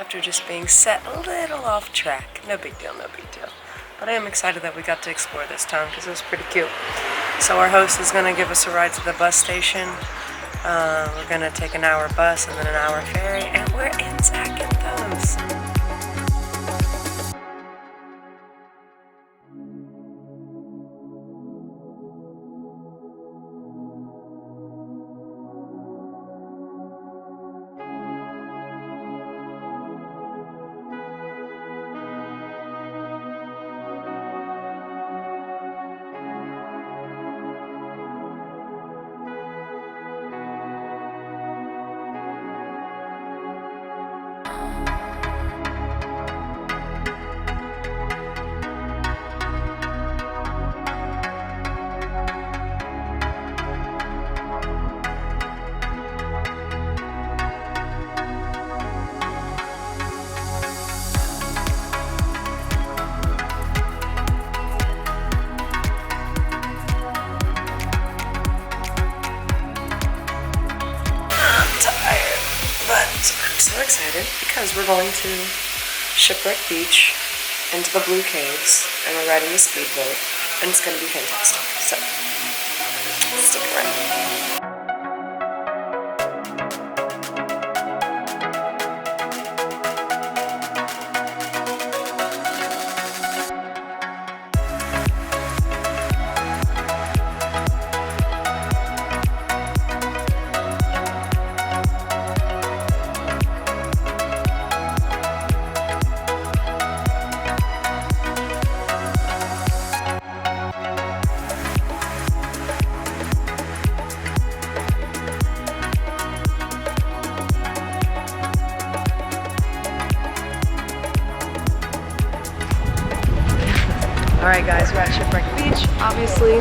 after just being set a little off track. No big deal, no big deal. But I am excited that we got to explore this town because it was pretty cute. So our host is going to give us a ride to the bus station. We're going to take an hour bus and then an hour ferry, and we're in Zakynthos. I'm so excited because we're going to Shipwreck Beach, into the Blue Caves, and we're riding the speedboat, and it's going to be fantastic. So, stick around. Alright guys, we're at Shipwreck Beach. Obviously,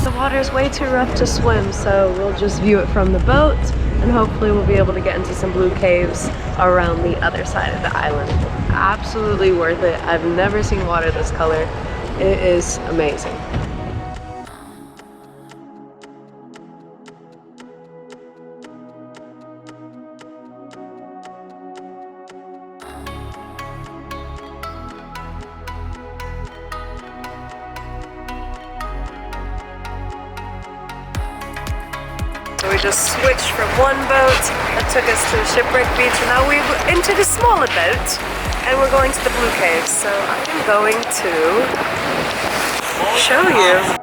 the water is way too rough to swim, so we'll just view it from the boat, and hopefully we'll be able to get into some blue caves around the other side of the island. Absolutely worth it. I've never seen water this color. It is amazing. So we just switched from one boat that took us to Shipwreck Beach, and now we're into the smaller boat, and we're going to the Blue Caves. So I'm going to show you.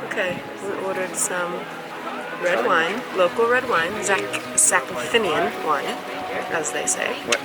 Okay, we ordered some red wine, local red wine, Zakynthos wine, as they say. What?